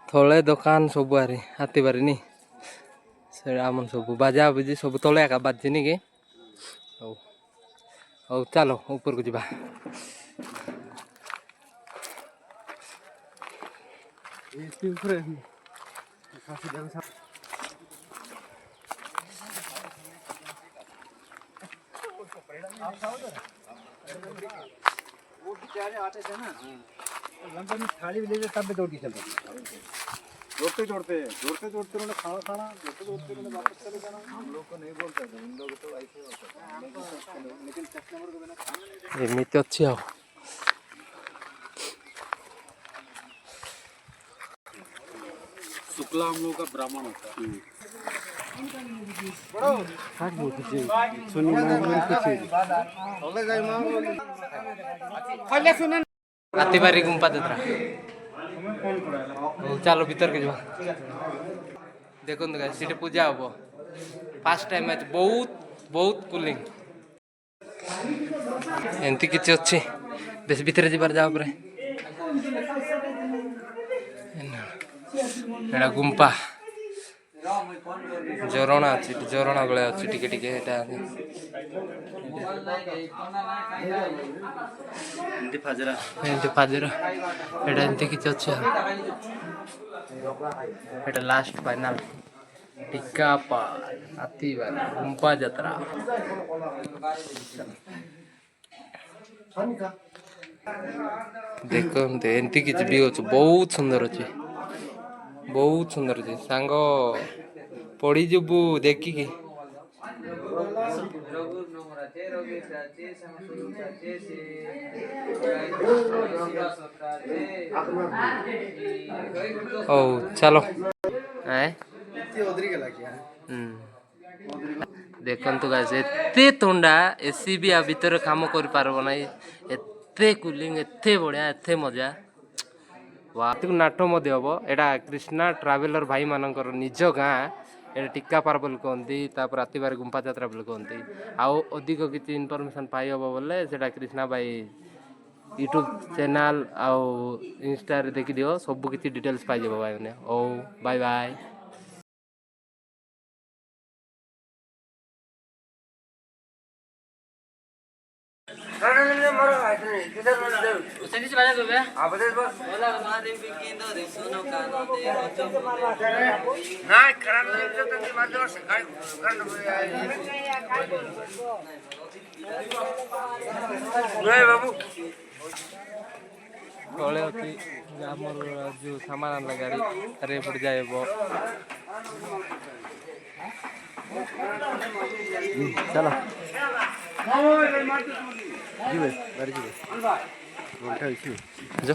तले दुकान सब हाथी बारी नी से आम सब बाजा बुजी सब तले एका बाजी नी कि हौ हौ चलो ऊपर को जीवा थाली भी ले तब भी दौड़ के चलता दौड़ते दौड़ते दौड़ते दौड़ते उन्होंने खाना खाना दौड़ते दौड़ते उन्होंने वापस चले जाना हम लोग को नहीं बोलते थे उन लोग तो ऐसे होता लेकिन कस्टमर को बिना खाना नहीं एमती अच्छी आओ शुक्ला हम लोग का ब्राह्मण होता है हाथीबारी गुंपा जत्रा चलो भीतर के जा देखो सीटे पूजा हम फास्ट टाइम बहुत बहुत कूलिंग एमती किसी अच्छी बेस भीतर जीवार जा एटा गुंपा झरणा अच्छी झरणा बेले अच्छी टिके टिके फाजरा एटा एमती किसी अच्छी एटा लास्ट फाइनल टिक्का हाथीबारी गुंपा जत्रा देखो एमती किसी भी अच्छे बहुत सुंदर अच्छे सांग पड़ी जीवु देखिकी ओ चलो देखु गाइस एते थंडा एसी भी आ भीतर काम कर पारबो ना एते कूलिंग एते बढ़िया एते मजा वाह नाट मध्य हम एटा कृष्णा ट्रावेलर भाई मानकर निज गाँ ये टिक्का पार बोल कहती हाथीबारी गुंपा यात्रा बोल कहती आउ अधिक किसी इनफॉरमेशन पाई हम बोले से कृष्णा भाई यूट्यूब चैनल आउ इंस्टा रे देखि दियो सब किसी डिटेल्स पाई जाबो भाई माने ओ बाय बाय। तले अच्छी जो सामान आनला गाड़ी अरे पड़ जाए चलो जीवे गाड़ी जीवे जो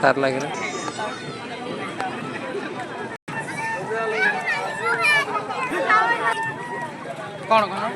तार लगे कौन कौन